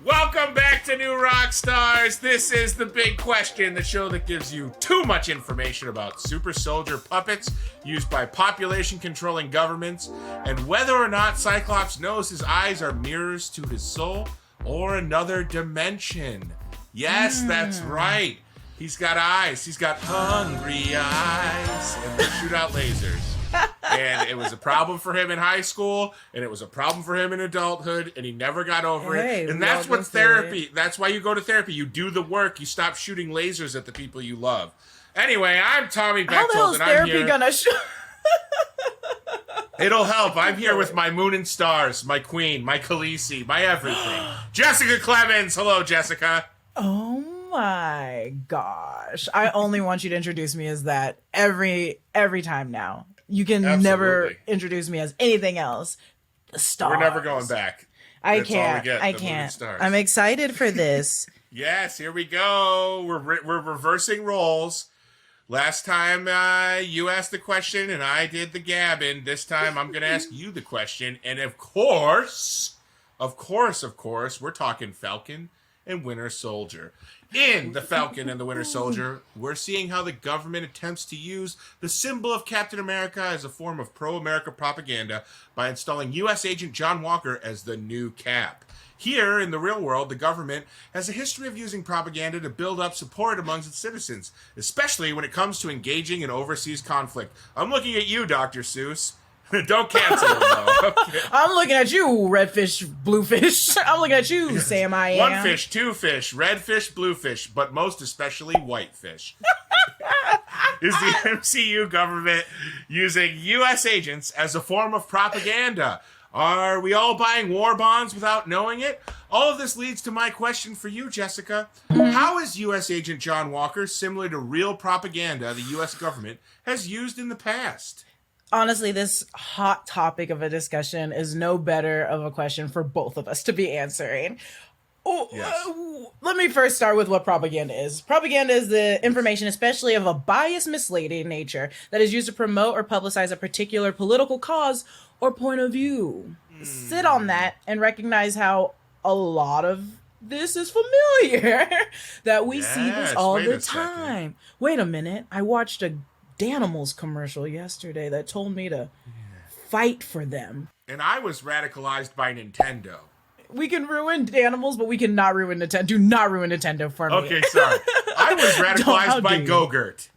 Welcome back to New Rockstars. This is the big question, the show that gives you too much information about super soldier puppets used by population-controlling governments and whether or not Cyclops knows his eyes are mirrors to his soul or another dimension. Yes, that's right. He's got eyes. He's got hungry eyes. And they shoot out lasers. And it was a problem for him in high school, and it was a problem for him in adulthood, and he never got over it. And that's what therapy, that's why you go to therapy. You do the work. You stop shooting lasers at the people you love. Anyway, I'm Tommy Bechtold, How the hell is therapy gonna It'll help. I'm here with my moon and stars, my queen, my Khaleesi, my everything. Jessica Clemons. Hello, Jessica. Oh my gosh. I only want you to introduce me as that every time now. You can never introduce me as anything else. The stars. We're never going back. I can't. I'm excited for this. Yes, here we go. We're reversing roles. Last time you asked the question and I did the gabbing. This time I'm going to ask you the question. And of course, we're talking Falcon and Winter Soldier. In The Falcon and the Winter Soldier, we're seeing how the government attempts to use the symbol of Captain America as a form of pro-America propaganda by installing U.S. Agent John Walker as the new Cap. Here, in the real world, the government has a history of using propaganda to build up support amongst its citizens, especially when it comes to engaging in overseas conflict. I'm looking at you, Dr. Seuss. Don't cancel him, though. Okay. I'm looking at you, red fish, blue fish. I'm looking at you, Sam I am. One fish, two fish, red fish, blue fish, but most especially white fish. Is the MCU government using U.S. agents as a form of propaganda? Are we all buying war bonds without knowing it? All of this leads to my question for you, Jessica. How is U.S. Agent John Walker similar to real propaganda the U.S. government has used in the past? Honestly, this hot topic of a discussion is no better of a question for both of us to be answering. Let me first start with what propaganda is. Propaganda is the information, especially of a biased, misleading nature, that is used to promote or publicize a particular political cause or point of view. Sit on that and recognize how a lot of this is familiar, that we see this all the time. Wait a minute, I watched a Danimals commercial yesterday that told me to fight for them. And I was radicalized by Nintendo. We can ruin Danimals, but we cannot ruin Nintendo. Do not ruin Nintendo for me. Okay, sorry. I was radicalized by Go-Gurt.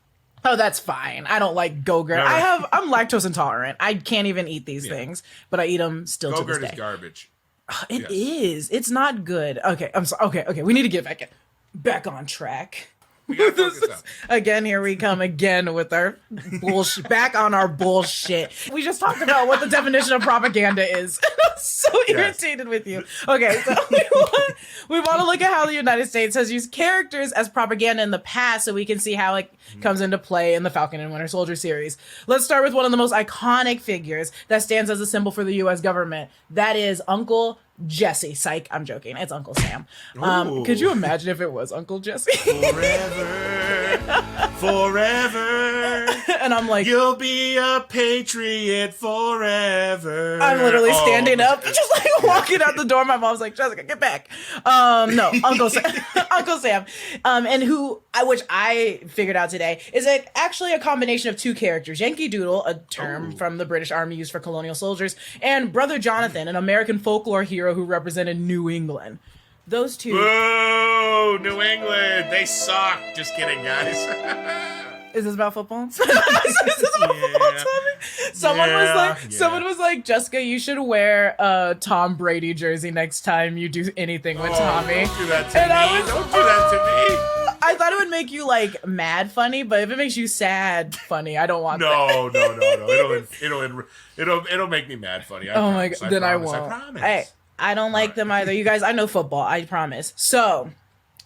Oh, that's fine. I don't like Go-Gurt. I'm lactose intolerant. I can't even eat these things, but I eat them still to this day. Go-Gurt is garbage. It is. It's not good. Okay, I'm sorry. Okay. We need to get back on track. We gotta focus up. Again, here we come again with our bullshit. Back on our bullshit. We just talked about what the definition of propaganda is. I'm so irritated with you. Okay, so we want to look at how the United States has used characters as propaganda in the past so we can see how it comes into play in the Falcon and Winter Soldier series. Let's start with one of the most iconic figures that stands as a symbol for the U.S. government. That is Uncle Jesse. Psych, I'm joking. It's Uncle Sam. Could you imagine if it was Uncle Jesse? Forever. And I'm like, you'll be a patriot forever. I'm literally standing up, just like walking out the door. My mom's like, Jessica, get back. No, Uncle Sam. Uncle Sam. Which I figured out today, is actually a combination of two characters. Yankee Doodle, a term from the British Army used for colonial soldiers, and Brother Jonathan, an American folklore hero who represented New England. Those two. Boo! New England! They suck! Just kidding, guys. Is this about football? Is this about football, Tommy? Someone was like, Jessica, you should wear a Tom Brady jersey next time you do anything with Tommy. Don't do that to me. Don't do that to me. I thought it would make you like mad funny, but if it makes you sad funny, I don't want that. No. It'll make me mad funny. Oh my god, then I won't. I promise. Hey, I don't like them either. You guys, I know football, I promise. So,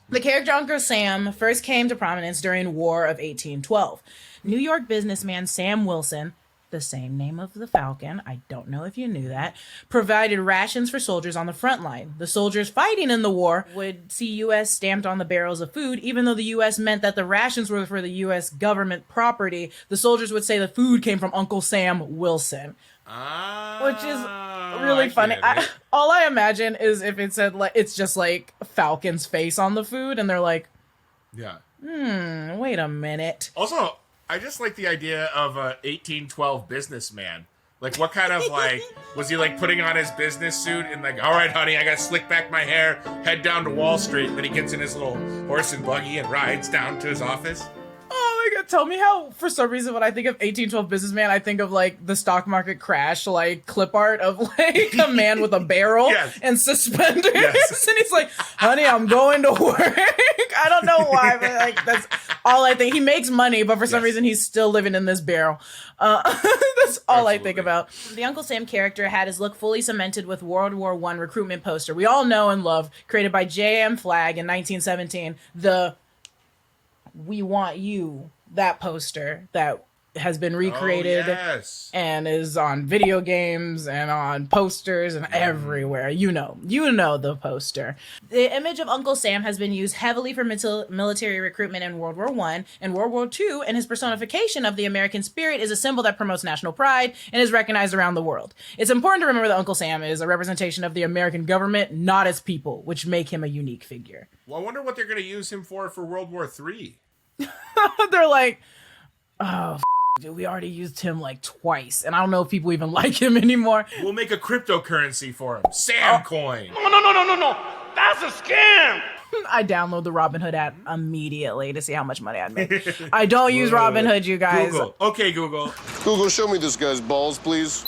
the character Uncle Sam first came to prominence during War of 1812. New York businessman Sam Wilson, the same name of the Falcon, I don't know if you knew that, provided rations for soldiers on the front line. The soldiers fighting in the war would see U.S. stamped on the barrels of food, even though the U.S. meant that the rations were for the U.S. government property. The soldiers would say the food came from Uncle Sam Wilson. Which is really funny. All I imagine is if it said, like, it's just like Falcon's face on the food, and they're like, yeah. Wait a minute. Also, I just like the idea of a 1812 businessman. Like, what kind of, like, was he, like, putting on his business suit and, like, all right, honey, I gotta slick back my hair, head down to Wall Street, and then he gets in his little horse and buggy and rides down to his office? Oh my god, tell me how, for some reason, when I think of 1812 businessman, I think of, like, the stock market crash, like, clip art of, like, a man with a barrel Yes. and suspenders. Yes. And he's like, honey, I'm going to work. I don't know why, but, like, that's all I think. He makes money, but for some reason, he's still living in this barrel. That's all I think about. The Uncle Sam character had his look fully cemented with World War I recruitment poster we all know and love, created by J.M. Flagg in 1917. The "We Want You," that poster that has been recreated and is on video games and on posters and everywhere. You know the poster. The image of Uncle Sam has been used heavily for military recruitment in World War I and World War II, and his personification of the American spirit is a symbol that promotes national pride and is recognized around the world. It's important to remember that Uncle Sam is a representation of the American government, not its people, which make him a unique figure. Well, I wonder what they're going to use him for World War III. They're like, oh, dude, we already used him like twice, and I don't know if people even like him anymore. We'll make a cryptocurrency for him. Sam coin. No. That's a scam. I download the Robinhood app immediately to see how much money I'd make. I don't use Robinhood, you guys. Google. Okay, Google. Google, show me this guy's balls, please.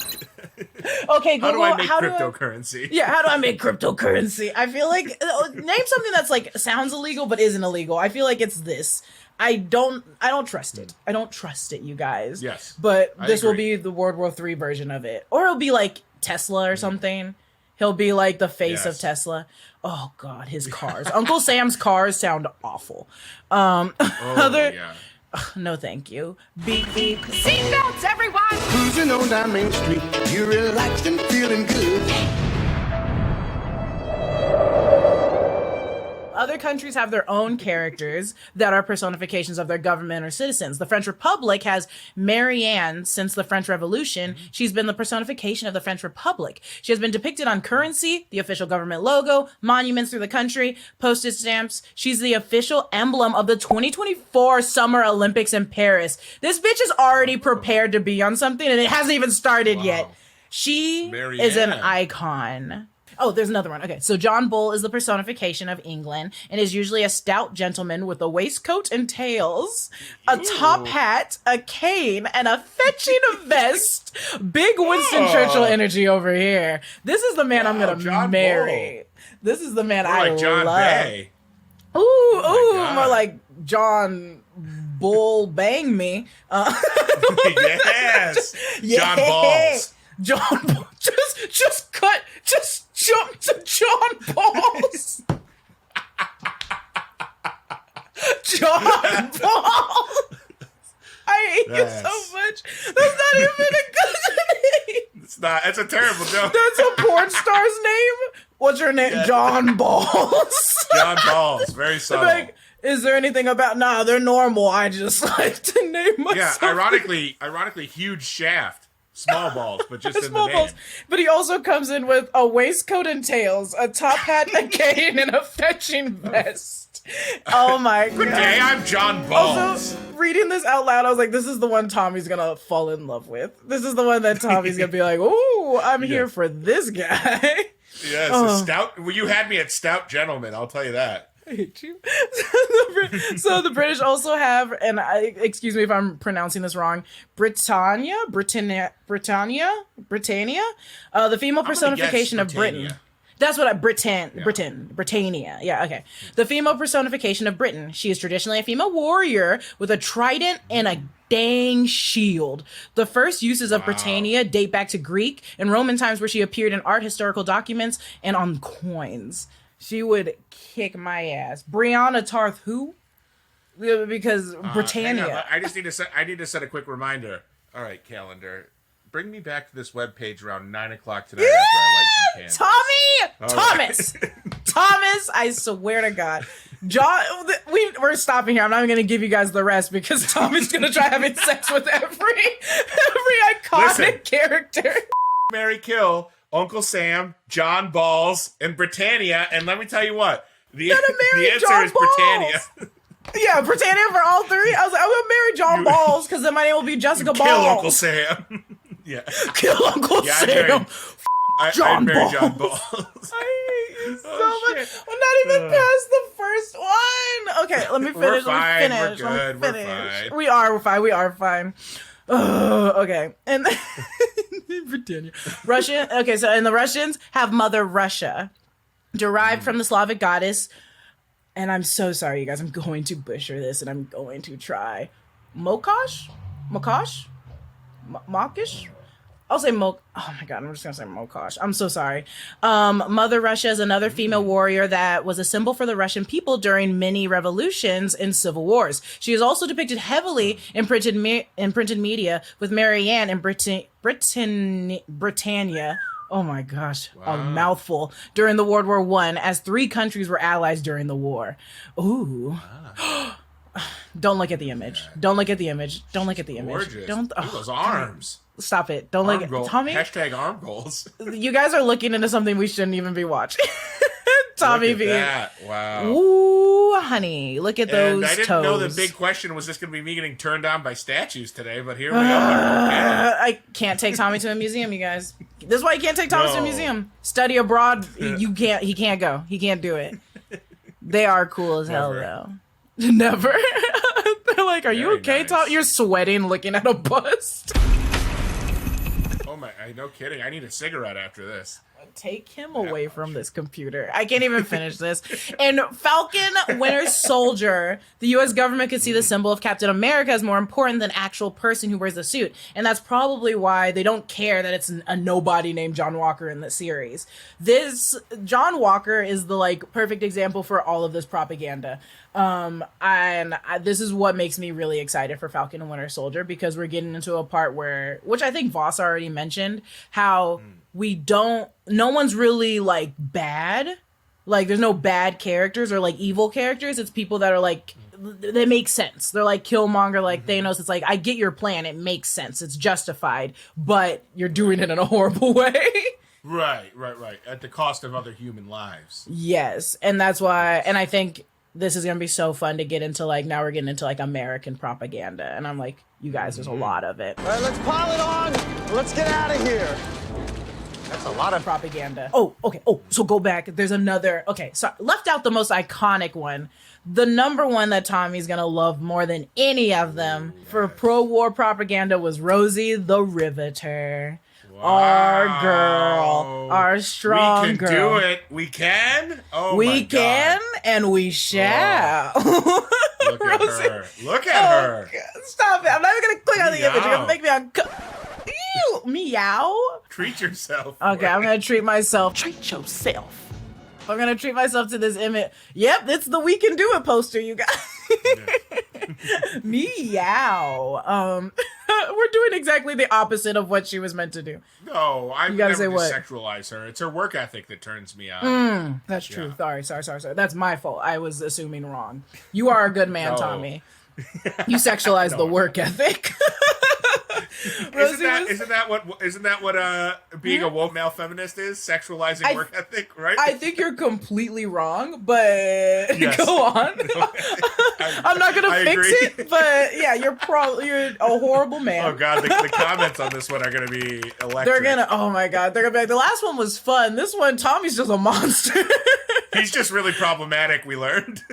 Okay, Google. How do I make cryptocurrency? How do I make cryptocurrency? I feel like name something that's like sounds illegal but isn't illegal. I feel like it's this. I don't trust it. I don't trust it, you guys. Yes. But this will be the World War III version of it. Or it'll be like Tesla or something. He'll be like the face of Tesla. Oh God, his cars. Uncle Sam's cars sound awful. No, thank you. Beep beep. Seatbelts, everyone! Cruising on down Main Street, you're relaxed and feeling good. Other countries have their own characters that are personifications of their government or citizens. The French Republic has Marianne since the French Revolution. She's been the personification of the French Republic. She has been depicted on currency, the official government logo, monuments through the country, postage stamps. She's the official emblem of the 2024 Summer Olympics in Paris. This bitch is already prepared to be on something, and it hasn't even started yet. She is an icon. Oh, there's another one. Okay, so John Bull is the personification of England and is usually a stout gentleman with a waistcoat and tails, a top hat, a cane, and a fetching vest. Big Winston Churchill energy over here. This is the man I'm gonna marry. Bull. This is the man I John love. Bay. More like John Bull bang me. Yes. John Balls. John Ball. Just jump to John Balls. John Balls. I hate you so much. That's not even a good name. It's not. It's a terrible joke. That's a porn star's name. What's your name? Yeah. John Balls. John Balls. Very subtle. Like, is there anything about? Nah, they're normal. I just like to name myself. Yeah, ironically, huge shaft. Small balls, but just in the name. Balls. But he also comes in with a waistcoat and tails, a top hat, a cane, and a fetching vest. Oh my god. Good day, I'm John Balls. Also, reading this out loud, I was like, this is the one Tommy's gonna fall in love with. This is the one that Tommy's gonna be like, ooh, I'm here for this guy. Yes, stout. Well, you had me at stout gentleman, I'll tell you that. I hate you. So the British also have, and excuse me if I'm pronouncing this wrong, Britannia, the female personification of Britain. That's what Britannia. Yeah, okay. The female personification of Britain. She is traditionally a female warrior with a trident and a dang shield. The first uses of Britannia date back to Greek and Roman times, where she appeared in art, historical documents, and on coins. She would kick my ass. Brianna Tarth, who? Because Britannia. I need to set a quick reminder. All right, calendar. bring me back to this webpage around 9 o'clock tonight after I light some candles. Thomas, Thomas, I swear to God. John, we're stopping here. I'm not even going to give you guys the rest because Tommy's going to try having sex with every iconic character. Mary Kill, Uncle Sam, John Balls, and Britannia. And let me tell you what, the answer John is Balls. Britannia. Yeah, Britannia for all three. I was like, I'm going to marry John Balls because then my name will be Jessica Balls. Kill Uncle Sam. Yeah. Kill Uncle Sam. I'd marry John Balls. I hate you so much. We're not even past the first one. Okay, let me finish. We're fine. Let me finish. We're good. Let me finish. We're fine. We are fine. Okay. And Britannia. Russian. Okay, so and the Russians have Mother Russia, derived from the Slavic goddess. And I'm so sorry, you guys. I'm going to butcher this, and I'm going to try Mokosh. I'll say oh my God, I'm just gonna say Mokosh. I'm so sorry. Mother Russia is another female warrior that was a symbol for the Russian people during many revolutions and civil wars. She is also depicted heavily in printed media with Marianne in Britannia. Oh my gosh, a mouthful. During the World War I, as 3 countries were allies during the war. Ooh. Don't look at the image. Don't look at the image. Don't look at the image. Gorgeous. Don't. Look at those arms. Stop it. Don't look at Tommy. Hashtag arm goals. You guys are looking into something we shouldn't even be watching. Tommy Look at V. that. Wow. Ooh, honey. Look at those I didn't toes. know the big question was just going to be me getting turned on by statues today, but here we are. I can't take Tommy to a museum, you guys. This is why you can't take Tommy to a museum. Study abroad, he can't go. He can't do it. They are cool as hell, though. Never. They're like, are you okay, nice. Tom? You're sweating looking at a bust. Oh my, no kidding. I need a cigarette after this. Take him away from this computer. I can't even finish this. In Falcon Winter Soldier, the U.S. government could see the symbol of Captain America as more important than actual person who wears the suit. And that's probably why they don't care that it's a nobody named John Walker in the series. This John Walker is the perfect example for all of this propaganda. This is what makes me really excited for Falcon and Winter Soldier, because we're getting into a part which I think Voss already mentioned, how no one's really bad. There's no bad characters or evil characters. It's people that are they make sense. They're like Killmonger, Thanos. It's I get your plan. It makes sense. It's justified, but you're doing it in a horrible way. Right. At the cost of other human lives. Yes. And that's why, and I think this is going to be so fun to get into, now we're getting into, American propaganda. And I'm like, you guys, there's a lot of it. All right, let's pile it on. Let's get out of here. That's a lot of propaganda. Oh, okay. Oh, so go back. There's another. Okay, so left out the most iconic one. The number one that Tommy's going to love more than any of them for pro-war propaganda was Rosie the Riveter. Wow. Our girl, our strong girl. We can do it. We can. Oh we my God. can, and we shall. Oh. Look at her. Look at her. God. Stop it! I'm not even gonna click on the image. You're gonna make me Ew, meow. Treat yourself. Okay, I'm gonna treat myself. Treat yourself. I'm gonna treat myself to this image. Yep, it's the We Can Do It poster, you guys. Meow. We're doing exactly the opposite of what she was meant to do. No, I'm never just what? sexualize her. It's her work ethic that turns me on. That's true. Sorry. That's my fault. I was assuming wrong. You are a good man, No. Tommy. You sexualize the work ethic. Isn't that what being a woke male feminist is? Sexualizing work ethic, right? I think you're completely wrong, but Yes. go on. I'm not gonna fix agree. it, but yeah, you're a horrible man. Oh God, the comments on this one are gonna be electric. They're gonna, oh my God, they're gonna be like, the last one was fun. This one, Tommy's just a monster. He's just really problematic, we learned.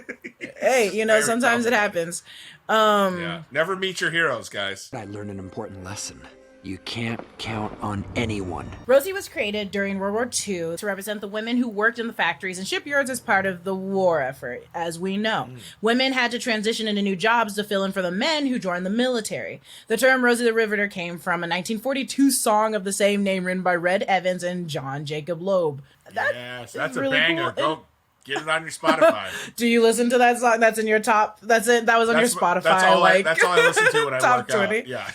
Hey, Very sometimes it happens. Yeah. Never meet your heroes, guys. I learned an important lesson. You can't count on anyone. Rosie was created during World War II to represent the women who worked in the factories and shipyards as part of the war effort. As we know, women had to transition into new jobs to fill in for the men who joined the military. The term Rosie the Riveter came from a 1942 song of the same name written by Red Evans and John Jacob Loeb. Yes, that's a really banger. cool. Go get it on your Spotify. Do you listen to that song? That's in your top. That's it. That was on your Spotify. That's all I listen to when I top work 20. out. Yeah.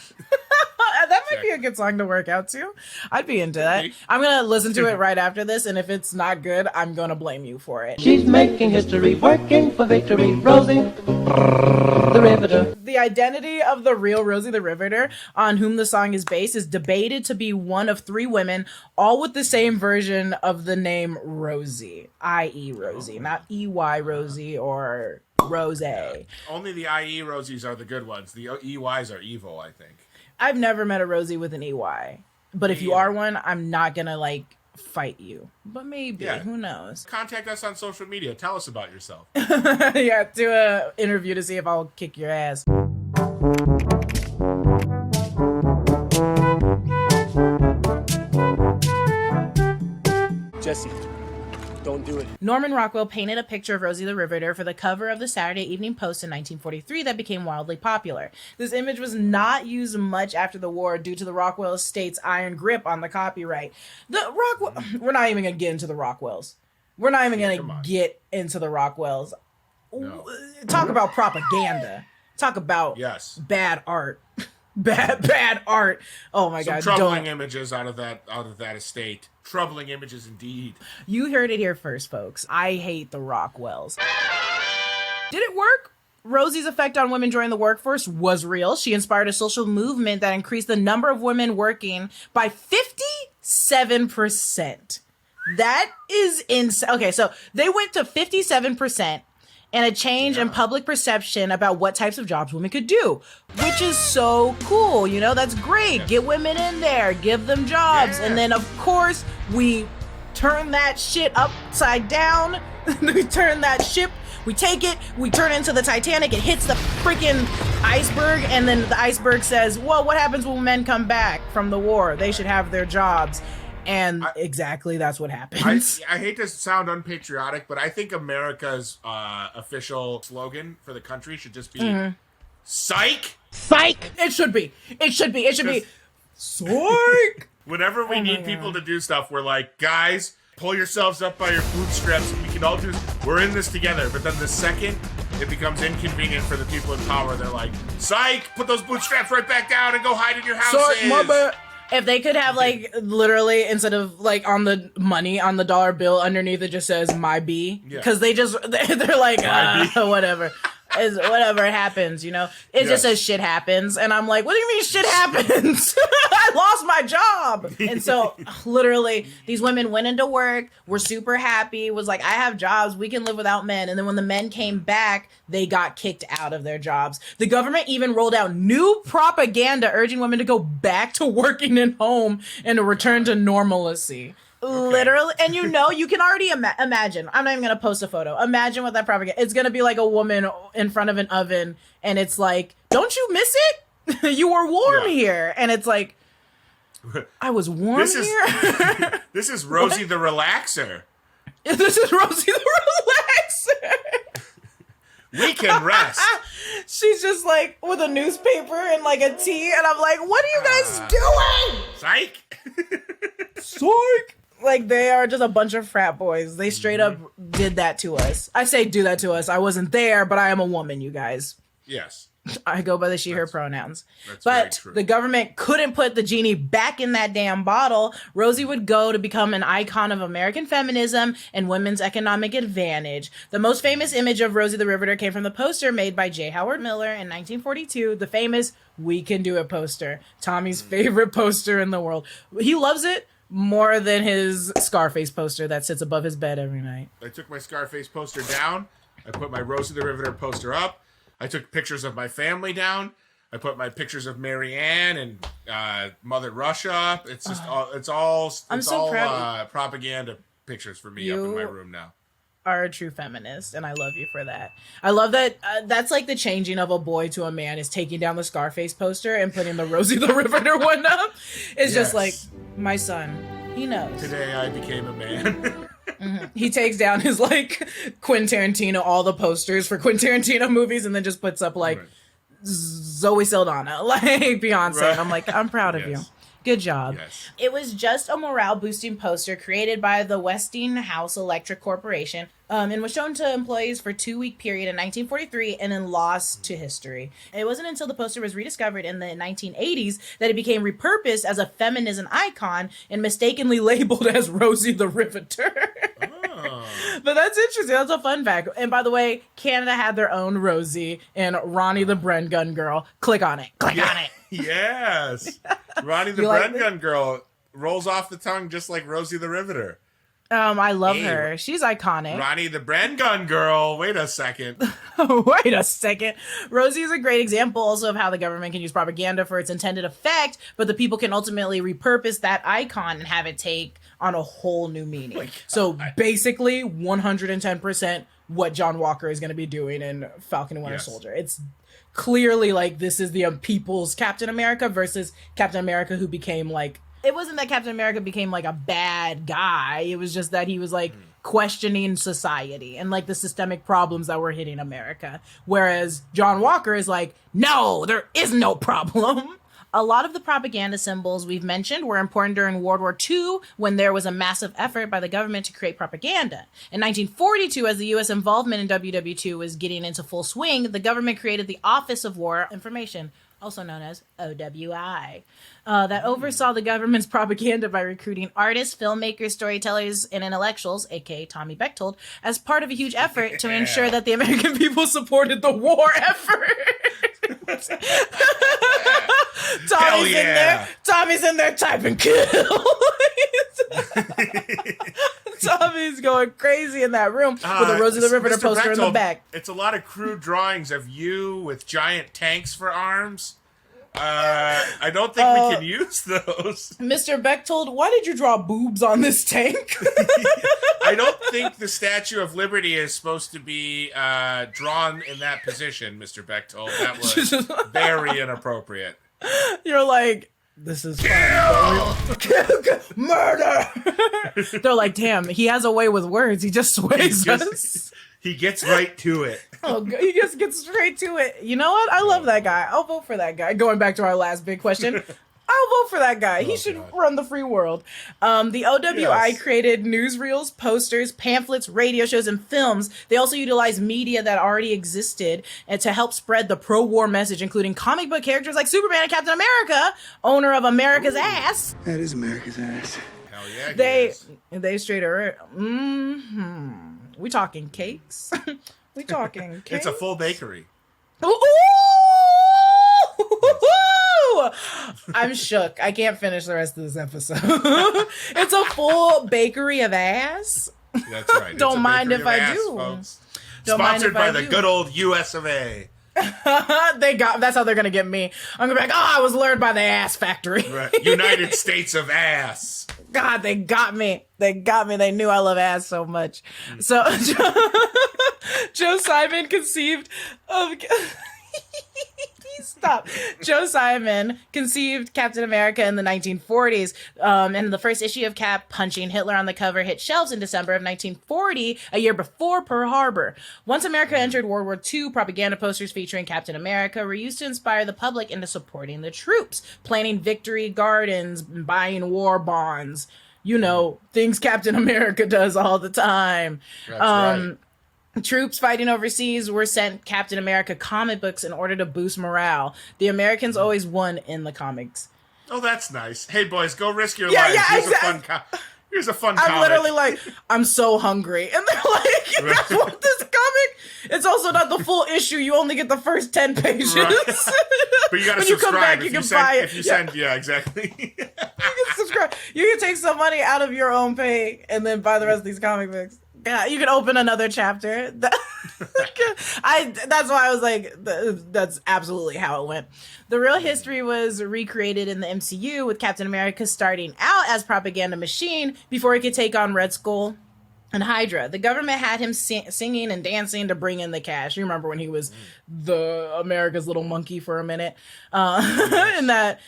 That might be a good song to work out to. I'd be into that. I'm going to listen to it right after this, and if it's not good, I'm going to blame you for it. She's making history, working for victory. Rosie the Riveter. The identity of the real Rosie the Riveter, on whom the song is based, is debated to be one of 3 women, all with the same version of the name Rosie, i.e. Rosie, not EY Rosie or Rose. Only the IE Rosies are the good ones. The EYs are evil, I think. I've never met a Rosie with an EY, but if you are one, I'm not gonna fight you. But maybe, who knows? Contact us on social media. Tell us about yourself. Yeah, do a interview to see if I'll kick your ass. Jesse, don't do it. Norman Rockwell painted a picture of Rosie the Riveter for the cover of the Saturday Evening Post in 1943 that became wildly popular. This image was not used much after the war due to the Rockwell estate's iron grip on the copyright. We're not even going to get into the Rockwells. We're not even going to get into the Rockwells. No. Talk about propaganda. Talk about bad art. Bad art. Oh my God. Troubling images out of that estate. Troubling images indeed. You heard it here first, folks. I hate the Rockwells. Did it work? Rosie's effect on women joining the workforce was real. She inspired a social movement that increased the number of women working by 57%. That is insane. Okay, so they went to 57%. And a change in public perception about what types of jobs women could do, which is so cool. You know, that's great. Yeah. Get women in there, give them jobs. Yeah. And then, of course, we turn that shit upside down. We turn that ship, we take it, we turn it into the Titanic. It hits the freaking iceberg. And then the iceberg says, well, what happens when men come back from the war? They should have their jobs. And exactly that's what happens. I hate to sound unpatriotic, but I think America's official slogan for the country should just be psych. Psych. It should be. Psych. Whenever we need people to do stuff, we're like, guys, pull yourselves up by your bootstraps. We can all do this. We're in this together. But then the second it becomes inconvenient for the people in power, they're like, psych, put those bootstraps right back down and go hide in your houses. Sorry, my bad. If they could have literally instead of on the money on the dollar bill underneath it just says my B, because they're like whatever. Whatever happens, you know, it just says shit happens, and I'm like, what do you mean shit happens? I lost my job. And so literally these women went into work, were super happy, was like, I have jobs, we can live without men. And then when the men came back, they got kicked out of their jobs. The government even rolled out new propaganda urging women to go back to working in home and to return to normalcy. Okay. Literally, and you can already imagine. I'm not even gonna post a photo. Imagine what that propaganda. It's gonna be like a woman in front of an oven, and it's like, "Don't you miss it? You were warm here." And it's like, "I was warm here." This is Rosie the Relaxer. This is Rosie the Relaxer. We can rest. She's just like with a newspaper and like a tea, and I'm like, "What are you guys doing?" Psych. Psych. Like, they are just a bunch of frat boys. They straight up did that to us. I say do that to us. I wasn't there, but I am a woman, you guys. Yes. I go by the she, her pronouns. That's but very true. The government couldn't put the genie back in that damn bottle. Rosie would go to become an icon of American feminism and women's economic advantage. The most famous image of Rosie the Riveter came from the poster made by J. Howard Miller in 1942, the famous We Can Do It poster. Tommy's favorite poster in the world. He loves it more than his Scarface poster that sits above his bed every night. I took my Scarface poster down. I put my Rosie the Riveter poster up. I took pictures of my family down. I put my pictures of Mary Ann and Mother Russia up. It's just all propaganda pictures for me up in my room now. Are a true feminist, and I love you for that. I love that. That's like the changing of a boy to a man is taking down the Scarface poster and putting the Rosie the Riveter one up. It's just like, my son, he knows. Today I became a man. He takes down his like Quentin Tarantino, all the posters for Quentin Tarantino movies, and then just puts up like Zoe Saldana, like Beyonce. Right. And I'm like, I'm proud of you. Good job. Yes. It was just a morale-boosting poster created by the Westinghouse Electric Corporation. And was shown to employees for a 2-week period in 1943 and then lost to history. It wasn't until the poster was rediscovered in the 1980s that it became repurposed as a feminism icon and mistakenly labeled as Rosie the Riveter. Oh. But that's interesting. That's a fun fact. And by the way, Canada had their own Rosie and Ronnie the Bren Gun Girl. Click on it. Click on it. Yes. Ronnie the Bren Gun Girl rolls off the tongue just like Rosie the Riveter. I love her. She's iconic. Ronnie the Bren Gun Girl. Wait a second. Wait a second. Rosie is a great example also of how the government can use propaganda for its intended effect, but the people can ultimately repurpose that icon and have it take on a whole new meaning. So basically, 110% what John Walker is going to be doing in Falcon and Winter Soldier. It's clearly like this is the people's Captain America versus Captain America who became like, it wasn't that Captain America became like a bad guy. It was just that he was like questioning society and like the systemic problems that were hitting America. Whereas John Walker is like, no, there is no problem. A lot of the propaganda symbols we've mentioned were important during World War II when there was a massive effort by the government to create propaganda. In 1942, as the U.S. involvement in WW2 was getting into full swing, the government created the Office of War Information, also known as OWI, that oversaw the government's propaganda by recruiting artists, filmmakers, storytellers, and intellectuals, aka Tommy Bechtold, as part of a huge effort to ensure that the American people supported the war effort. Tommy's in there typing kill. Tommy's going crazy in that room with a Rosie the Riveter poster in the back. It's a lot of crude drawings of you with giant tanks for arms. I don't think we can use those. Mr. Bechtold, why did you draw boobs on this tank? I don't think the Statue of Liberty is supposed to be drawn in that position, Mr. Bechtold. That was very inappropriate. You're like, this is fun. Murder! They're like, damn, he has a way with words. He just sways us. He gets right to it. Oh, he just gets straight to it. You know what? I love that guy. I'll vote for that guy. Going back to our last big question. I'll vote for that guy. He should run the free world. The OWI created newsreels, posters, pamphlets, radio shows, and films. They also utilized media that already existed and to help spread the pro-war message, including comic book characters like Superman and Captain America, owner of America's ass. That is America's ass. Hell yeah, they straight are. We talking cakes? We talking cakes? It's a full bakery. Ooh! I'm shook. I can't finish the rest of this episode. It's a full bakery of ass. That's right. Don't mind if I do. Folks. Sponsored by the good old US of A. That's how they're gonna get me. I'm gonna be like, I was lured by the ass factory. Right. United States of Ass. God, they got me. They knew I love ass so much. So Joe Simon conceived of Stop. Joe Simon conceived Captain America in the 1940s, and the first issue of Cap punching Hitler on the cover hit shelves in December of 1940, a year before Pearl Harbor. Once America entered World War II, propaganda posters featuring Captain America were used to inspire the public into supporting the troops, planting victory gardens, buying war bonds. You know, things Captain America does all the time. That's right. Troops fighting overseas were sent Captain America comic books in order to boost morale. The Americans always won in the comics. Oh, that's nice. Hey, boys, go risk your lives. Here's a fun I'm comic. literally like, I'm so hungry. And they're like, you guys want this comic? It's also not the full issue. You only get the first 10 pages. Right. But you got to subscribe. You come back, you can buy it. If you send, exactly. You can subscribe. You can take some money out of your own pay and then buy the rest of these comic books. Yeah, you can open another chapter. That's why I was like, that's absolutely how it went. The real history was recreated in the MCU with Captain America starting out as propaganda machine before he could take on Red Skull and Hydra. The government had him singing and dancing to bring in the cash. You remember when he was the America's little monkey for a minute in that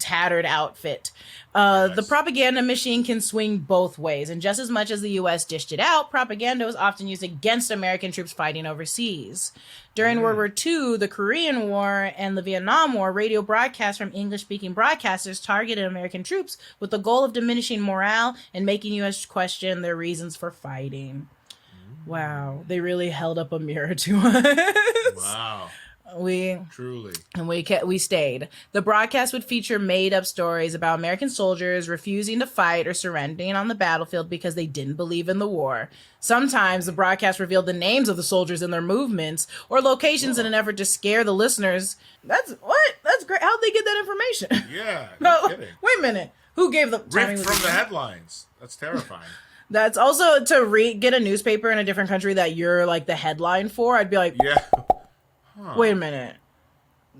tattered outfit. The propaganda machine can swing both ways, and just as much as the U.S. dished it out, propaganda was often used against American troops fighting overseas. During World War II, the Korean War, and the Vietnam War, radio broadcasts from English-speaking broadcasters targeted American troops with the goal of diminishing morale and making U.S. question their reasons for fighting. Wow, they really held up a mirror to us. Wow. Truly. And we stayed. The broadcast would feature made-up stories about American soldiers refusing to fight or surrendering on the battlefield because they didn't believe in the war. Sometimes the broadcast revealed the names of the soldiers and their movements or locations in an effort to scare the listeners. That's great. How'd they get that information? Yeah, no kidding. Wait a minute. Who gave them? Ripped from the headlines. That's terrifying. That's also to get a newspaper in a different country that you're like the headline for. I'd be like, yeah. Huh. Wait a minute.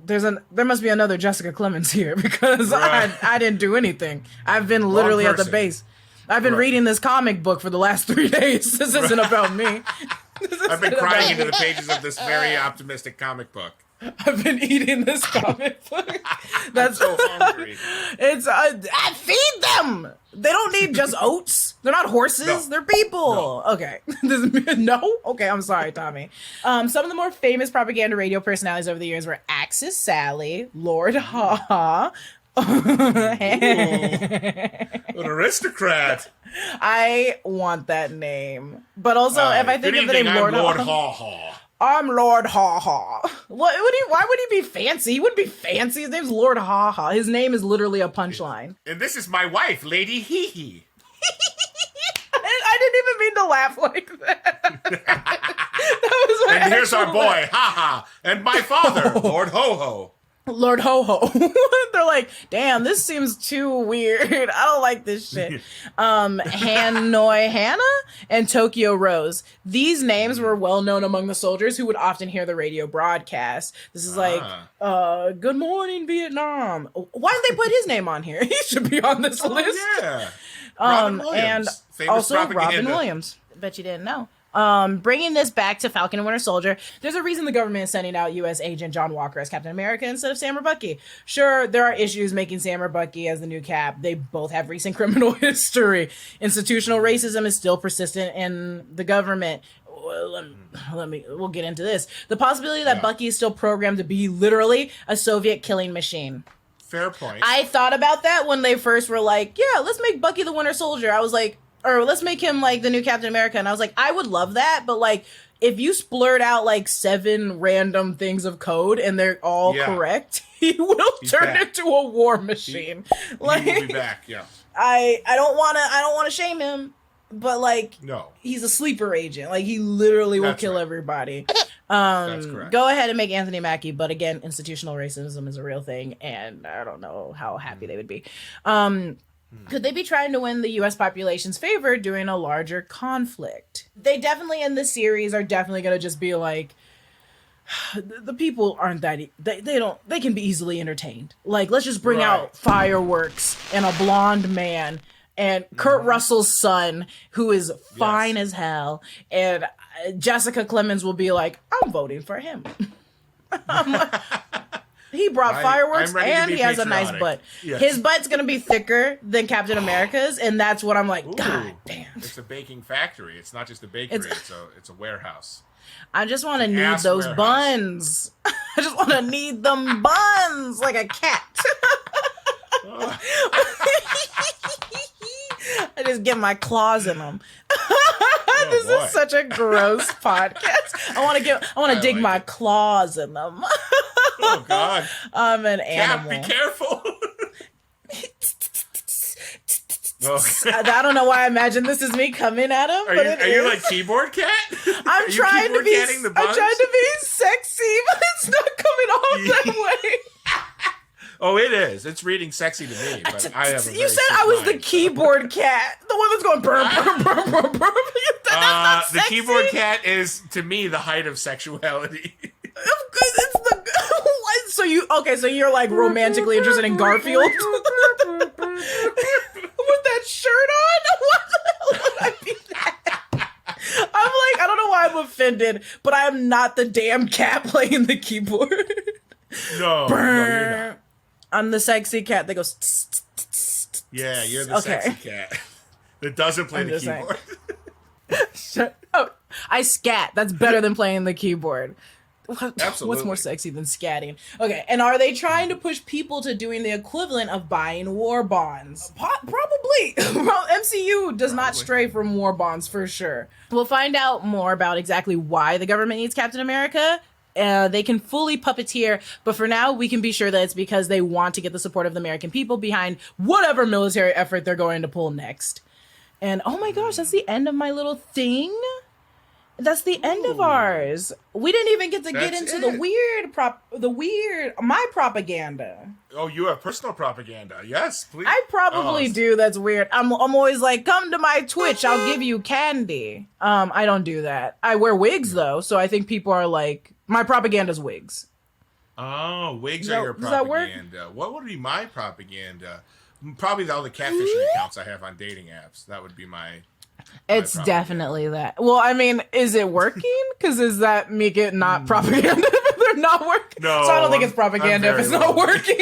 There must be another Jessica Clemons here because right. I didn't do anything. I've been literally at the base. I've been reading this comic book for the last 3 days. This isn't about me. I've been crying into the pages of this very optimistic comic book. I've been eating this comic book. That's I'm so hungry. It's I feed them. They don't need just oats. They're not horses. No. They're people. No. Okay. No? Okay, I'm sorry, Tommy. Some of the more famous propaganda radio personalities over the years were Axis Sally, Lord Ha-Ha. An aristocrat. I want that name. But also, if I think of the name Lord Lord Ha-Ha. I'm Lord Ha-Ha. Why would he be fancy? He wouldn't be fancy. His name's Lord Ha-Ha. His name is literally a punchline. And this is my wife, Lady Hee-Hee. I didn't even mean to laugh like that. That was my And here's our actual boy, laugh. Ha-Ha. And my father, Lord Ho-Ho. Lord Ho-Ho. They're like, damn, this seems too weird. I don't like this shit. Hanoi Hannah and Tokyo Rose. These names were well known among the soldiers who would often hear the radio broadcast. This is like, good morning, Vietnam. Why did they put his name on here? He should be on this list. Yeah. Robin Williams. And Famous also propaganda. Robin Williams. Bet you didn't know. Bringing this back to Falcon and Winter Soldier, there's a reason the government is sending out U.S. agent John Walker as Captain America instead of Sam or Bucky. Sure, there are issues making Sam or Bucky as the new Cap. They both have recent criminal history. Institutional racism is still persistent in the government. We'll get into this. The possibility that Bucky is still programmed to be literally a Soviet killing machine. Fair point. I thought about that when they first were like, yeah, let's make Bucky the Winter Soldier. I was like, or let's make him like the new Captain America. And I was like, I would love that. But like, if you splurt out like 7 random things of code and they're all correct, he will turn into a war machine. He will be back, yeah. I don't want to shame him, but like, no, he's a sleeper agent. Like he literally will kill everybody. That's correct. Go ahead and make Anthony Mackie, but again, institutional racism is a real thing, and I don't know how happy they would be. Could they be trying to win the U.S. population's favor during a larger conflict? They definitely in this series are definitely going to just be like, the people aren't that, they can be easily entertained. Like, let's just bring out fireworks and a blonde man and Kurt Russell's son, who is fine as hell. And Jessica Clemons will be like, I'm voting for him. I'm like, he brought fireworks and he has a nice butt. Yes. His butt's going to be thicker than Captain America's, and that's what I'm like, God damn. It's a baking factory. It's not just a bakery. It's a warehouse. I just want to knead those buns. I just want to knead them buns like a cat. I just get my claws in them. This is such a gross podcast. I want to dig my claws in them. Oh God! I'm an animal. Cat, be careful. I don't know why I imagine this is me coming at him. Are you like keyboard cat? I'm trying to be sexy, but it's not coming off that way. Oh, it is. It's reading sexy to me, but I have a You said I was the keyboard cat. The one that's going burr, burr, burr, burr, burr. That's not the sexy. keyboard cat is, to me, the height of sexuality. It's the... So you're like romantically interested in Garfield? With that shirt on? What the hell would I be that? I'm like, I don't know why I'm offended, but I am not the damn cat playing the keyboard. No, you're not. I'm the sexy cat that goes. Yeah, you're the sexy cat that doesn't play the keyboard. Shut up. I scat. That's better than playing the keyboard. Absolutely. What's more sexy than scatting? Okay, and are they trying to push people to doing the equivalent of buying war bonds? Probably. Well, MCU does not stray from war bonds for sure. We'll find out more about exactly why the government needs Captain America. They can fully puppeteer, but for now, we can be sure that it's because they want to get the support of the American people behind whatever military effort they're going to pull next. And oh my gosh, that's the end of my little thing. That's the end of ours. We didn't even get to get into my propaganda. Oh, you have personal propaganda. Yes, please. I probably do. That's weird. I'm always like, come to my Twitch. I'll give you candy. I don't do that. I wear wigs though. So I think people are like, my propaganda's wigs. Oh, wigs are your propaganda. Does that work? What would be my propaganda? Probably all the catfishing accounts I have on dating apps. That would be my... It's definitely that. Well, I mean, is it working? Because does that make it not propaganda if they're not working? No. So I don't think it's propaganda if it's not working.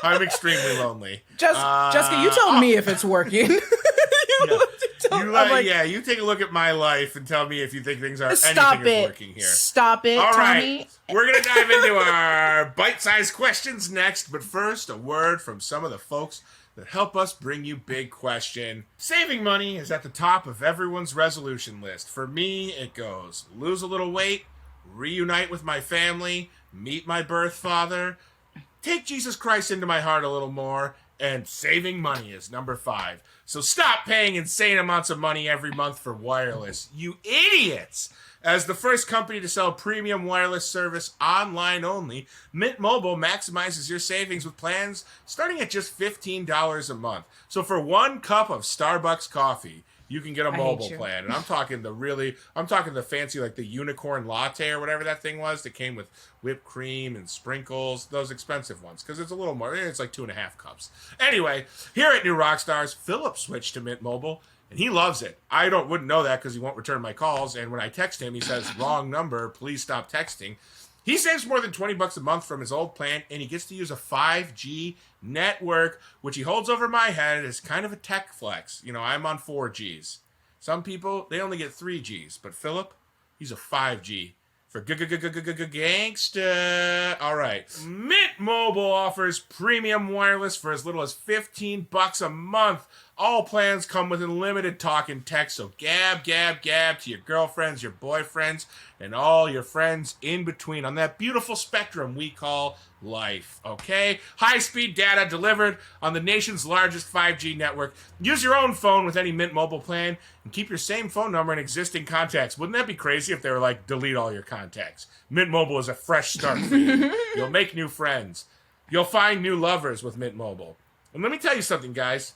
I'm extremely lonely. Jessica, you tell me if it's working. You take a look at my life and tell me if you think anything is working here. Stop it. All right. Me. We're going to dive into our bite-sized questions next, but first, a word from some of the folks that help us bring you Big Question. Saving money is at the top of everyone's resolution list. For me, it goes lose a little weight, reunite with my family, meet my birth father, take Jesus Christ into my heart a little more, and saving money is number 5. So stop paying insane amounts of money every month for wireless, you idiots! As the first company to sell premium wireless service online only, Mint Mobile maximizes your savings with plans starting at just $15 a month. So for 1 cup of Starbucks coffee, you can get a mobile plan. And I'm talking the fancy, like the unicorn latte or whatever that thing was that came with whipped cream and sprinkles, those expensive ones, because it's a little more, it's like 2.5 cups. Anyway, here at New Rockstars, Philip switched to Mint Mobile, and he loves it. I wouldn't know that because he won't return my calls, and when I text him, he says, wrong number, please stop texting. He saves more than $20 a month from his old plan, and he gets to use a 5G network, which he holds over my head as kind of a tech flex. You know, I'm on 4Gs. Some people, they only get 3Gs, but Philip, he's a 5G for gangsta. All right. Mint Mobile offers premium wireless for as little as $15 a month. All plans come with unlimited talk and text, so gab to your girlfriends, your boyfriends, and all your friends in between on that beautiful spectrum we call life, okay? High-speed data delivered on the nation's largest 5G network. Use your own phone with any Mint Mobile plan and keep your same phone number in existing contacts. Wouldn't that be crazy if they were like, delete all your contacts? Mint Mobile is a fresh start for you. You'll make new friends. You'll find new lovers with Mint Mobile. And let me tell you something, guys.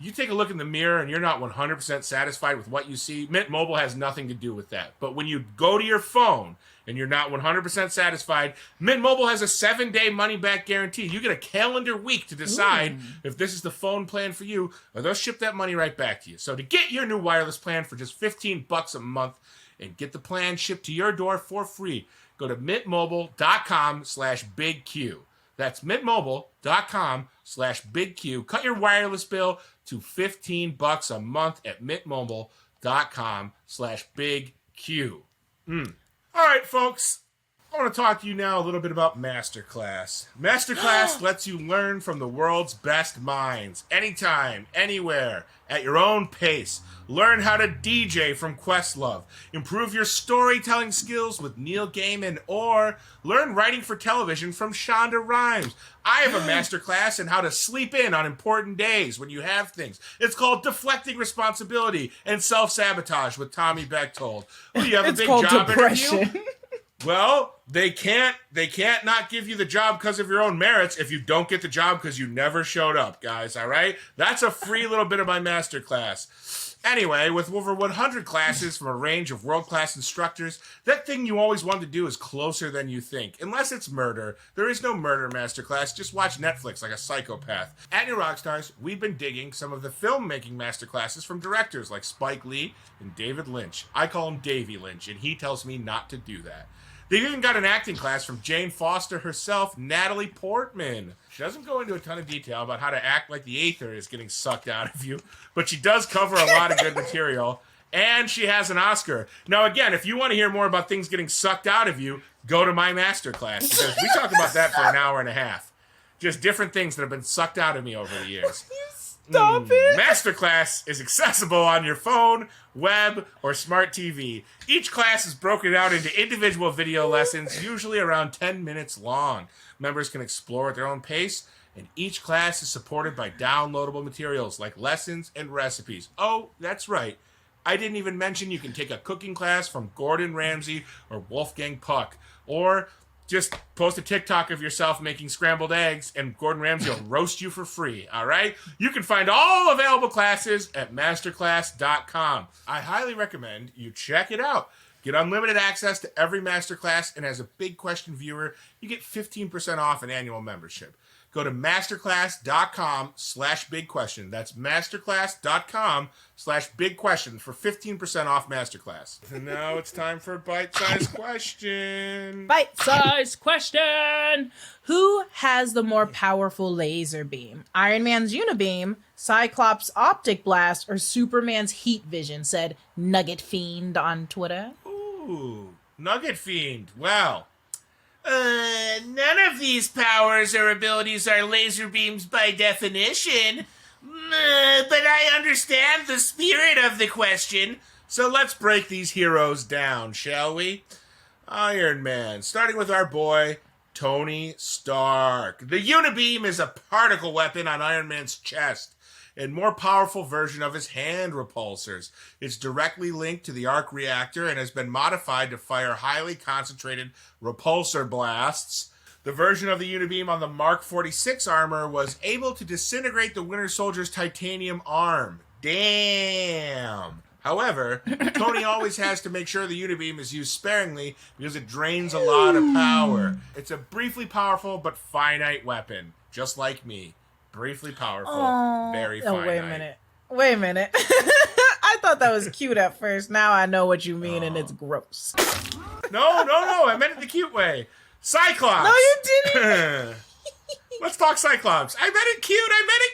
You take a look in the mirror and you're not 100% satisfied with what you see, Mint Mobile has nothing to do with that. But when you go to your phone and you're not 100% satisfied, Mint Mobile has a 7-day money-back guarantee. You get a calendar week to decide if this is the phone plan for you, or they'll ship that money right back to you. So to get your new wireless plan for just $15 a month and get the plan shipped to your door for free, go to mintmobile.com/bigq. That's mintmobile.com/bigq. Cut your wireless bill to $15 a month at mintmobile.com/bigq. All right, folks. I want to talk to you now a little bit about Masterclass. Masterclass lets you learn from the world's best minds, anytime, anywhere, at your own pace. Learn how to DJ from Questlove, improve your storytelling skills with Neil Gaiman, or learn writing for television from Shonda Rhimes. I have a masterclass in how to sleep in on important days when you have things. It's called Deflecting Responsibility and Self-Sabotage with Tommy Bechtold. Well, you have a big job interview? Well, they can't not give you the job because of your own merits if you don't get the job because you never showed up, guys, all right? That's a free little bit of my masterclass. Anyway, with over 100 classes from a range of world-class instructors, that thing you always wanted to do is closer than you think. Unless it's murder. There is no murder masterclass. Just watch Netflix like a psychopath. At New Rockstars, we've been digging some of the filmmaking masterclasses from directors like Spike Lee and David Lynch. I call him Davey Lynch, and he tells me not to do that. They've even got an acting class from Jane Foster herself, Natalie Portman. She doesn't go into a ton of detail about how to act like the aether is getting sucked out of you, but she does cover a lot of good material. And she has an Oscar. Now, again, if you want to hear more about things getting sucked out of you, go to my masterclass, because we talk about that for an hour and a half. Just different things that have been sucked out of me over the years. Stop it. Masterclass is accessible on your phone, web, or smart TV. Each class is broken out into individual video lessons, usually around 10 minutes long. Members can explore at their own pace, and each class is supported by downloadable materials like lessons and recipes. Oh, that's right. I didn't even mention you can take a cooking class from Gordon Ramsay or Wolfgang Puck, or just post a TikTok of yourself making scrambled eggs, and Gordon Ramsay will roast you for free, all right? You can find all available classes at masterclass.com. I highly recommend you check it out. Get unlimited access to every masterclass, and as a Big Question viewer, you get 15% off an annual membership. Go to masterclass.com/bigquestion. That's masterclass.com/bigquestion for 15% off Masterclass. And now it's time for bite-sized question. Bite-sized question. Who has the more powerful laser beam? Iron Man's Unibeam, Cyclops' Optic Blast, or Superman's Heat Vision, said Nugget Fiend on Twitter. Ooh, Nugget Fiend. Well, none of these powers or abilities are laser beams by definition. But I understand the spirit of the question. So let's break these heroes down, shall we? Iron Man, starting with our boy, Tony Stark. The Unibeam is a particle weapon on Iron Man's chest, and more powerful version of his hand repulsors. It's directly linked to the arc reactor and has been modified to fire highly concentrated repulsor blasts. The version of the Unibeam on the Mark 46 armor was able to disintegrate the Winter Soldier's titanium arm. Damn. However, Tony always has to make sure the Unibeam is used sparingly because it drains a lot of power. It's a briefly powerful but finite weapon, just like me. Briefly powerful, very finite. Wait a minute. I thought that was cute at first. Now I know what you mean, and it's gross. No. I meant it the cute way. Cyclops. No, you didn't. Let's talk Cyclops. I meant it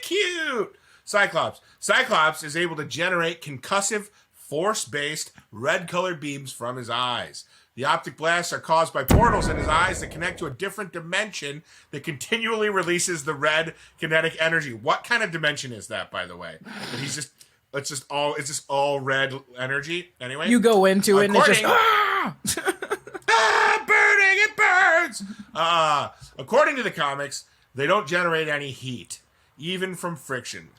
cute. Cyclops. Cyclops is able to generate concussive, force-based, red-colored beams from his eyes. The optic blasts are caused by portals in his eyes that connect to a different dimension that continually releases the red kinetic energy. What kind of dimension is that, by the way? It's just all red energy. Anyway, you go into it and it's just burning, it burns. According to the comics, they don't generate any heat, even from friction.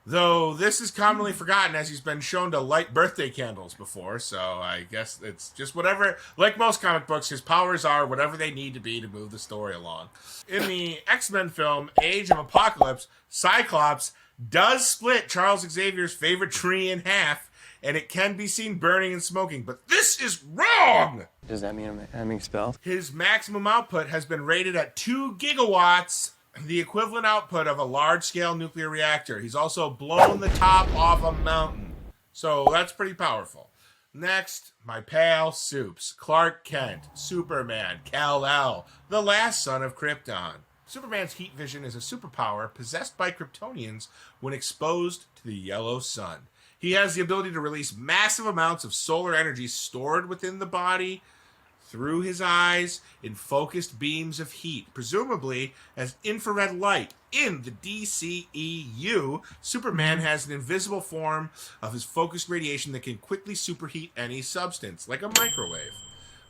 Though this is commonly forgotten as he's been shown to light birthday candles before, so I guess it's just whatever. Like most comic books, his powers are whatever they need to be to move the story along. In the X-Men film Age of Apocalypse, Cyclops does split Charles Xavier's favorite tree in half, and it can be seen burning and smoking, but this is wrong! Does that mean I'm having spells? His maximum output has been rated at 2 gigawatts, the equivalent output of a large-scale nuclear reactor. He's also blown the top off a mountain. So that's pretty powerful. Next, my pal Soups. Clark Kent, Superman, Kal-El, the last son of Krypton. Superman's heat vision is a superpower possessed by Kryptonians when exposed to the yellow sun. He has the ability to release massive amounts of solar energy stored within the body through his eyes in focused beams of heat, presumably as infrared light. In the DCEU, Superman has an invisible form of his focused radiation that can quickly superheat any substance, like a microwave.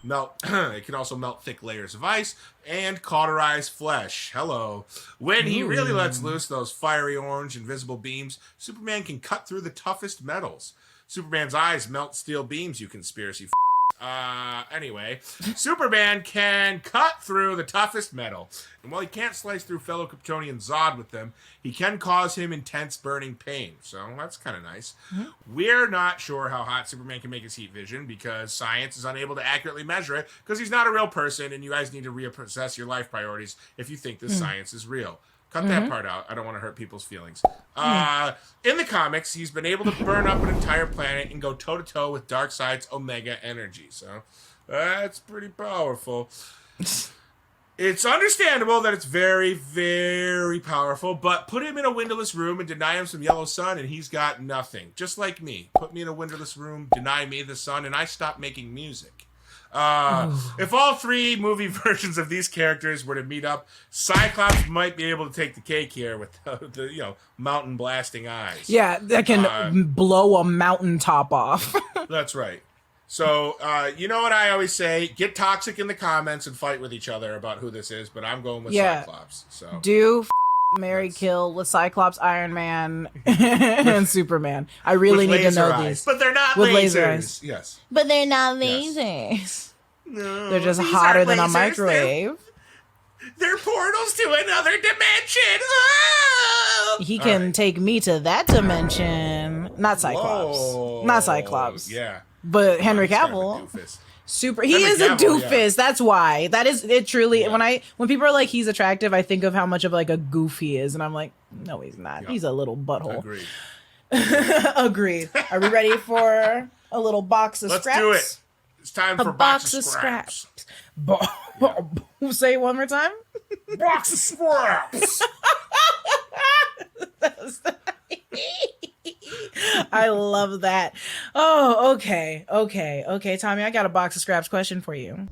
It can also melt thick layers of ice and cauterize flesh. Hello. When he really lets loose those fiery orange invisible beams, Superman can cut through the toughest metals. Superman's eyes melt steel beams, you conspiracy anyway, Superman can cut through the toughest metal, and while he can't slice through fellow Kryptonian Zod with them, he can cause him intense burning pain, so that's kind of nice. We're not sure how hot Superman can make his heat vision because science is unable to accurately measure it because he's not a real person, and you guys need to reassess your life priorities if you think this science is real. Cut that part out. I don't want to hurt people's feelings. In the comics, he's been able to burn up an entire planet and go toe-to-toe with Darkseid's Omega energy. So that's pretty powerful. It's understandable that it's very, very powerful, but put him in a windowless room and deny him some yellow sun, and he's got nothing. Just like me. Put me in a windowless room, deny me the sun, and I stop making music. If all 3 movie versions of these characters were to meet up, Cyclops might be able to take the cake here with the mountain blasting eyes. Yeah, that can blow a mountaintop off. That's right. So, you know what I always say? Get toxic in the comments and fight with each other about who this is, but I'm going with Cyclops. So do Mary kill with Cyclops, Iron Man, and Superman. I really need to know these. But they're not with lasers. Laser eyes. Yes. But they're not lasers. Yes. No, they're just these hotter aren't than a lasers. microwave. They're portals to another dimension. Oh! He can take me to that dimension. Not Cyclops. Whoa. Not Cyclops. Yeah. But Henry He's kind of a Cavill. doofus. He is a doofus. That's why. That is it. Truly, when people are like he's attractive, I think of how much of like a goof he is, and I'm like, no, he's not. Yeah. He's a little butthole. Agreed. Agreed. Are we ready for a little box of scraps? Let's do it. It's time for box of scraps. Say it one more time. Box of scraps. I love that. Oh, okay. Tommy, I got a box of scraps question for you.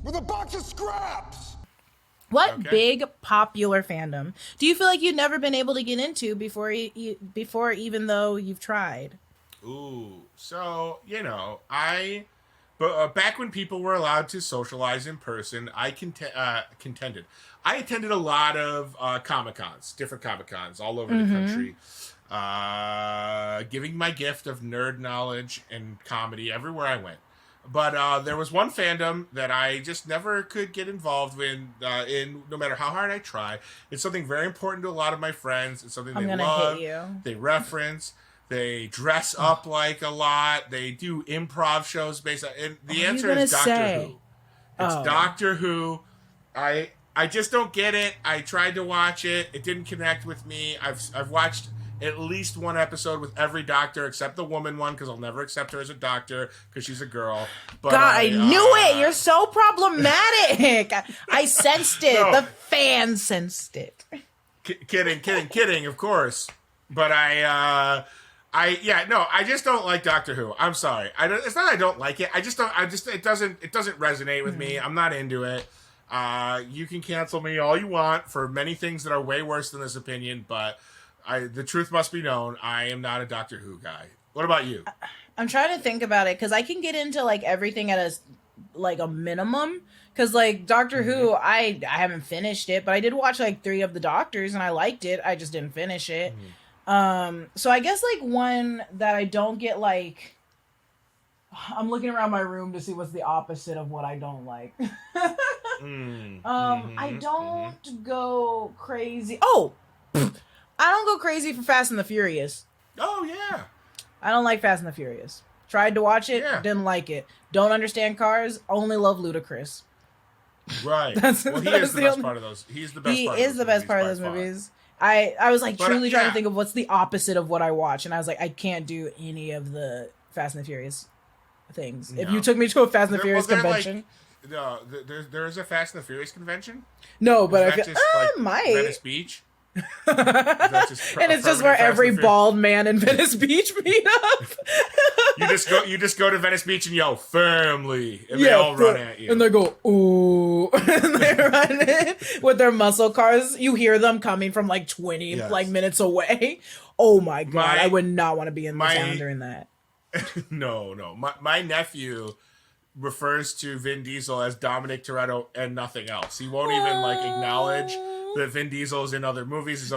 With a box of scraps! What big popular fandom do you feel like you've never been able to get into before even though you've tried? Ooh, so, back when people were allowed to socialize in person, I contended. I attended a lot of Comic-Cons, different Comic-Cons all over the country, giving my gift of nerd knowledge and comedy everywhere I went. But there was one fandom that I just never could get involved in no matter how hard I try. It's something very important to a lot of my friends. It's something they love, they reference. They dress up like a lot. They do improv shows based on... And the answer is Doctor Who. It's Doctor Who. I just don't get it. I tried to watch it. It didn't connect with me. I've watched at least one episode with every doctor except the woman one because I'll never accept her as a doctor because she's a girl. But God, I knew it. You're so problematic. I sensed it. No. The fans sensed it. Kidding, of course. But I just don't like Doctor Who. I'm sorry. It's not I don't like it. It doesn't resonate with me. I'm not into it. You can cancel me all you want for many things that are way worse than this opinion, but the truth must be known. I am not a Doctor Who guy. What about you? I'm trying to think about it because I can get into like everything at a minimum. Because like Doctor Who, I haven't finished it, but I did watch like 3 of the Doctors and I liked it. I just didn't finish it. So I guess like one that I don't get like, I'm looking around my room to see what's the opposite of what I don't like. I don't go crazy. I don't go crazy for Fast and the Furious. Oh yeah. I don't like Fast and the Furious. Tried to watch it, didn't like it. Don't understand cars, only love Ludacris. Right. He is the best part of those. He's the best part. He is the best part of those movies. I was like truly trying to think of what's the opposite of what I watch, and I was like, I can't do any of the Fast and the Furious things. No. If you took me to a Fast and the Furious convention, there is a Fast and the Furious convention. No, but I feel might Venice Beach. And it's just where every bald man in Venice Beach meet up. you just go to Venice Beach and yell family, and they all run at you, and they go ooh, and they run in with their muscle cars. You hear them coming from like 20 minutes away. Oh my god, I would not want to be in the town during that. No, my nephew refers to Vin Diesel as Dominic Toretto and nothing else. He won't even acknowledge that Vin Diesel is in other movies. He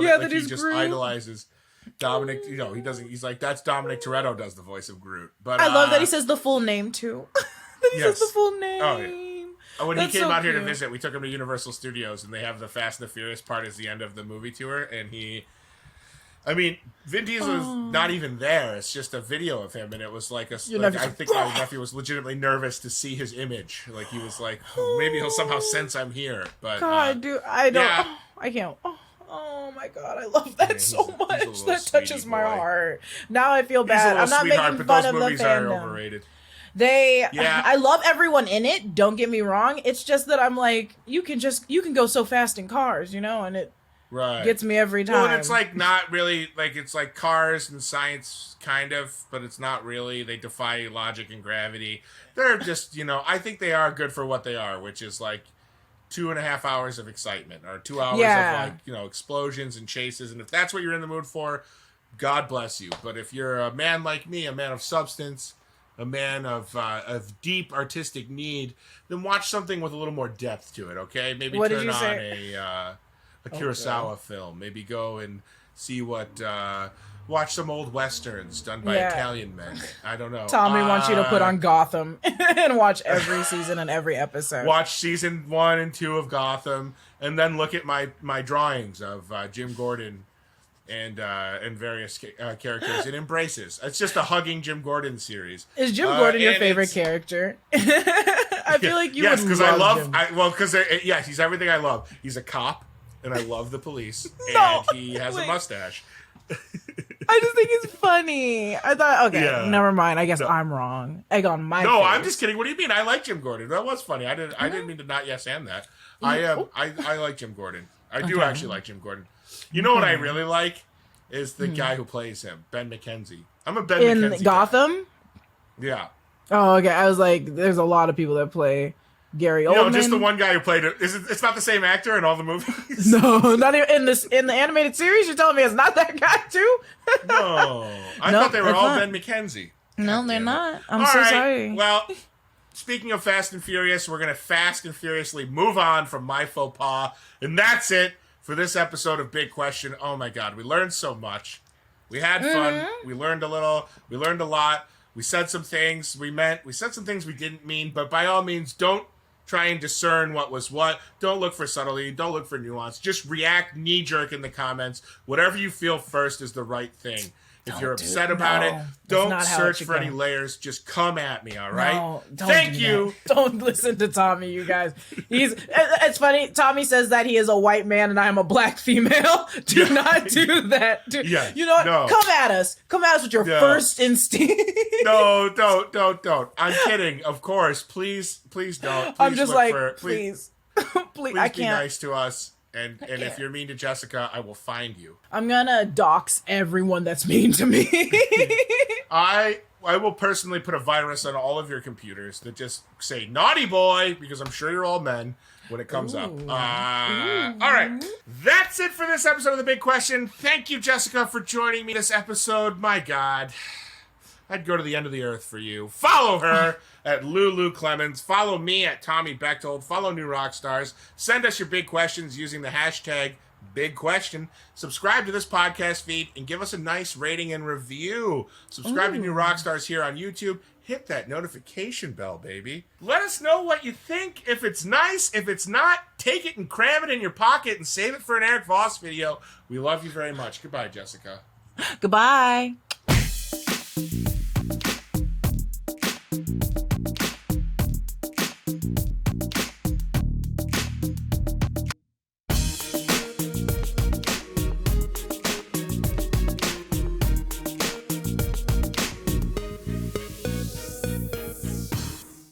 just idolizes Dominic. He doesn't. He's like, that's Dominic Toretto does the voice of Groot. But I love that he says the full name too. He says the full name. Oh yeah. When he came out here to visit, we took him to Universal Studios, and they have the Fast and the Furious part as the end of the movie tour, and Vin Diesel is not even there. It's just a video of him, and it was like I think my nephew was legitimately nervous to see his image. Like he was like, maybe he'll somehow sense I'm here. But God, dude, I don't. Yeah. I can't. Oh my god, I love that so much. That touches my heart. Now I feel bad. I'm not making fun of the fandom. Movies are overrated. I love everyone in it. Don't get me wrong. It's just that I'm like, you can go so fast in cars, and it gets me every time. Well, and it's like not really like it's like cars and science kind of, but it's not really. They defy logic and gravity. They're just, I think they are good for what they are, which is like 2.5 hours of excitement or 2 hours of like, explosions and chases. And if that's what you're in the mood for, God bless you. But if you're a man like me, a man of substance, a man of deep artistic need, then watch something with a little more depth to it, okay? Maybe turn on a Kurosawa film. Maybe go and see watch some old westerns done by Italian men. I don't know. Tommy wants you to put on Gotham and watch every season and every episode. Watch season 1 and 2 of Gotham, and then look at my drawings of Jim Gordon and various characters in Embraces. It's just a hugging Jim Gordon series. Is Jim Gordon your favorite character? I feel like you would because love him. because he's everything I love. He's a cop, and I love the police, and he has a mustache. I just think it's funny. I thought, never mind. I guess I'm wrong. Egg on my face. I'm just kidding. What do you mean? I like Jim Gordon. That was funny. I didn't mean to not yes and that. I like Jim Gordon. I do actually like Jim Gordon. You know what I really like is the guy who plays him, Ben McKenzie. I'm a Ben McKenzie in Gotham. Fan. Yeah. Oh, okay. I was like, there's a lot of people that play Gary Oldman. Just the one guy who played it. It's not the same actor in all the movies. No, not even in the animated series. You're telling me it's not that guy too? No, I thought they were all Ben McKenzie. No, they're not. I'm so sorry. Well, speaking of Fast and Furious, we're gonna fast and furiously move on from my faux pas, and that's it for this episode of Big Question. Oh my God, we learned so much. We had fun. We learned a little. We learned a lot. We said some things we meant. We said some things we didn't mean. But by all means, don't try and discern what was what. Don't look for subtlety. Don't look for nuance. Just react knee-jerk in the comments. Whatever you feel first is the right thing. If you're upset about it, don't search for any layers. Just come at me, all right? No, Thank you. Don't listen to Tommy, you guys. It's funny. Tommy says that he is a white man and I am a black female. Do not do that. You know what? No. Come at us. Come at us with your first instinct. No, don't. I'm kidding. Of course. Please don't. Please I'm just like, please, please. I can't. Be nice to us. And if you're mean to Jessica, I will find you. I'm gonna dox everyone that's mean to me. I will personally put a virus on all of your computers that just say naughty boy, because I'm sure you're all men when it comes up. All right. That's it for this episode of The Big Question. Thank you, Jessica, for joining me this episode. My God. I'd go to the end of the earth for you. Follow her at Lulu Clemons. Follow me at Tommy Bechtold. Follow New Rockstars. Send us your big questions using the hashtag Big Question. Subscribe to this podcast feed and give us a nice rating and review. Subscribe to New Rockstars here on YouTube. Hit that notification bell, baby. Let us know what you think. If it's nice, if it's not, take it and cram it in your pocket and save it for an Eric Voss video. We love you very much. Goodbye, Jessica. Goodbye.